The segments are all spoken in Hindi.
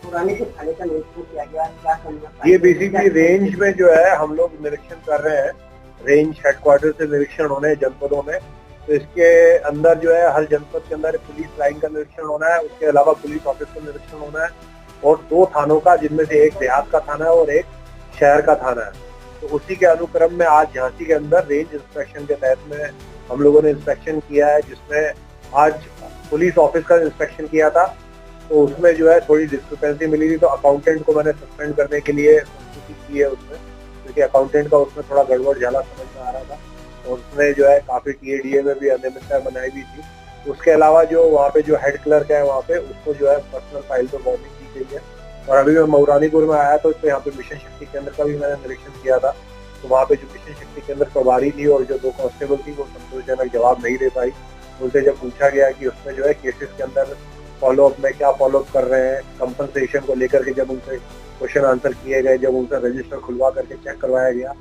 पुराने के थाने का निरीक्षण किया गया, क्या करना? ये बेसिकली रेंज में जो है हम लोग निरीक्षण कर रहे हैं। रेंज हेडक्वार्टर से निरीक्षण होने हैं जनपदों में, तो इसके अंदर जो है हर जनपद के अंदर पुलिस लाइन का निरीक्षण होना है, उसके अलावा पुलिस ऑफिस का निरीक्षण होना है और 2 थानों का, जिनमें से एक देहात का थाना है और एक शहर का थाना है। तो उसी के अनुक्रम में आज झांसी के अंदर रेंज इंस्पेक्शन के तहत में हम लोगों ने इंस्पेक्शन किया है, जिसमें आज पुलिस ऑफिस का इंस्पेक्शन किया था। तो उसमें जो है थोड़ी डिस्क्रिपेंसी मिली थी, तो अकाउंटेंट को मैंने सस्पेंड करने के लिए संस्तुति की है उसमें, क्योंकि अकाउंटेंट का उसमें थोड़ा गड़बड़ झाला समझ में आ रहा था और उसने जो है काफी टीएडीए में भी अनियमितता बनाई हुई थी। उसके अलावा जो वहाँ पे जो हेड क्लर्क है वहाँ पे, उसको जो है पर्सनल फाइल पर वार्निंग दी गई है। और अभी मैं मऊरानीपुर में आया तो यहाँ पे मिशन शक्ति केंद्र का भी मैंने निरीक्षण किया था। तो वहाँ पे जो मिशन शक्ति केंद्र प्रभारी थी और जो 2 कांस्टेबल थी, वो संतोषजनक जवाब नहीं दे पाई। उनसे जब पूछा गया कि उसमें जो है केसेस के अंदर फॉलोअप में क्या फॉलोअप कर रहे हैं, कंपनसेशन को लेकर के जब उनसे क्वेश्चन आंसर किए गए, जब उनका रजिस्टर खुलवा करके चेक करवाया गया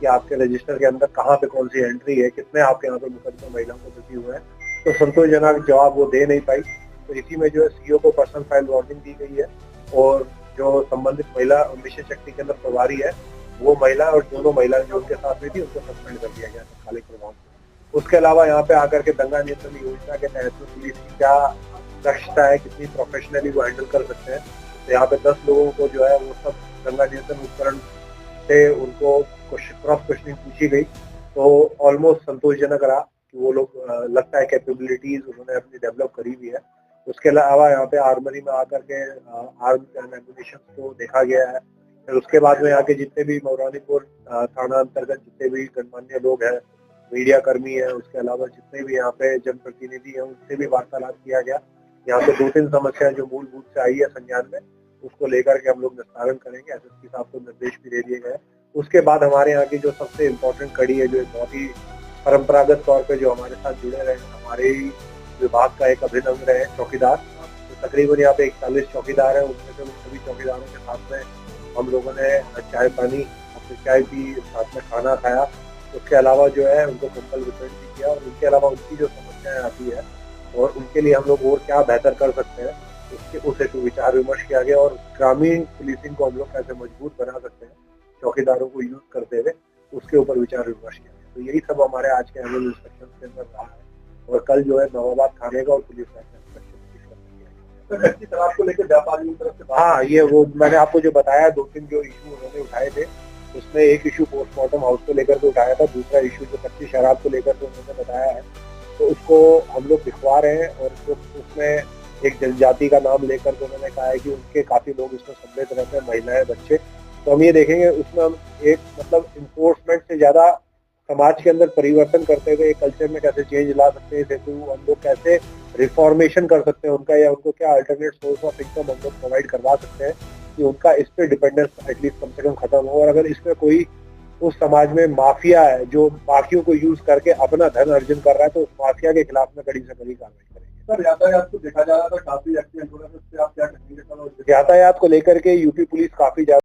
कि आपके रजिस्टर के अंदर कहाँ पे कौन सी एंट्री है, कितने आपके यहाँ पे मुकदमे महिलाओं को दर्ज हुए हैं, तो संतोषजनक जवाब वो दे नहीं पाई। तो इसी में जो है सीओ को पर्सनल फाइल वार्निंग दी गई है और जो संबंधित महिला मिशन शक्ति केंद्र प्रभारी है, वो महिला और दोनों महिलाएं जो उनके साथ हुई थी, उनको सस्पेंड कर दिया गया तत्कालिक प्रभाव से। उसके अलावा यहाँ पे आकर के दंगा नियंत्रण योजना के तहत पुलिस की क्या दक्षता है, कितनी प्रोफेशनली वो हैंडल कर सकते हैं, तो यहाँ पे 10 लोगों को जो है वो सब दंगा नियंत्रण उपकरण से उनको क्रॉस क्वेश्चनिंग पूछी गई। तो ऑलमोस्ट संतोषजनक रहा कि वो लोग लगता है कैपेबिलिटीज उन्होंने अपनी डेवलप करी हुई है। उसके अलावा यहाँ पे आर्मरी में आकर के आर्म्स एंड एम्युनिशन को देखा गया है। फिर उसके बाद में यहाँ के जितने भी मऊरानीपुर थाना अंतर्गत जितने भी गणमान्य लोग हैं, मीडिया कर्मी है, उसके अलावा जितने भी यहाँ पे जनप्रतिनिधि हैं, उनसे भी वार्तालाप किया गया। यहाँ पे 2-3 समस्याएं जो मूलभूत से आई है संज्ञान में, उसको लेकर के हम लोग निस्तारण करेंगे। एसएसपी साहब को निर्देश भी दे दिए गए। उसके बाद हमारे यहाँ की जो सबसे इम्पोर्टेंट कड़ी है, जो बहुत ही परंपरागत तौर पे जो हमारे साथ जुड़े रहे, हमारे ही विभाग का एक अभिन्न अंग रहे, चौकीदार। तो तकरीबन यहाँ पे 41 चौकीदार हैं। उसमें से सभी चौकीदारों के साथ में हम लोगों ने चाय पानी, अपनी चाय पी, साथ में खाना खाया। उसके अलावा जो है उनको कंबल वितरण भी किया और उनके अलावा उनकी जो समस्याएं आती है और उनके लिए हम लोग और क्या बेहतर कर सकते हैं, उस हेतु विचार विमर्श किया गया। और ग्रामीण पुलिसिंग को हम लोग कैसे मजबूत बना सकते हैं चौकीदारों को यूज करते हुए, उसके ऊपर विचार विमर्श किया गया। तो यही सब हमारे आज के एनुअल इंस्पेक्शन के अंदर रहा है। और कल जो है नवाबाद थाने का और पुलिस लाइन का इंस्पेक्शन शराब को लेकर व्यापारियों की तरफ से, हाँ, ये वो मैंने आपको जो बताया 2-3 जो इशू उन्होंने उठाए थे, उसमें एक इशू पोस्टमार्टम हाउस को लेकर के उठाया था, दूसरा इशू जो कच्ची शराब को लेकर के उन्होंने बताया है, तो उसको हम लोग दिखवा रहे हैं। और उसमें एक जनजाति का नाम लेकर के उन्होंने कहा है कि उनके काफी लोग इसमें सम्मिलित रहते हैं, महिलाएं, बच्चे। तो हम ये देखेंगे उसमें हम एक मतलब इन्फोर्समेंट से ज्यादा समाज के अंदर परिवर्तन करते हुए एक कल्चर में कैसे चेंज ला सकते हैं, हेतु हम लोग कैसे रिफॉर्मेशन कर सकते हैं उनका, या उनको क्या अल्टरनेट सोर्स ऑफ इनकम हम लोग प्रोवाइड करवा सकते हैं कि उनका इस पे डिपेंडेंस एटलीस्ट कम से कम खत्म हो। और अगर इसमें कोई उस समाज में माफिया है जो बाकियों को यूज करके अपना धन अर्जन कर रहा है, तो उस माफिया के खिलाफ में कड़ी से कड़ी कार्रवाई करेंगे। सर, यातायात को देखा जा रहा था काफी एक्सीडेंट हो रहा था, उससे आप क्या कहेंगे? यातायात को लेकर के यूपी पुलिस काफी ज्यादा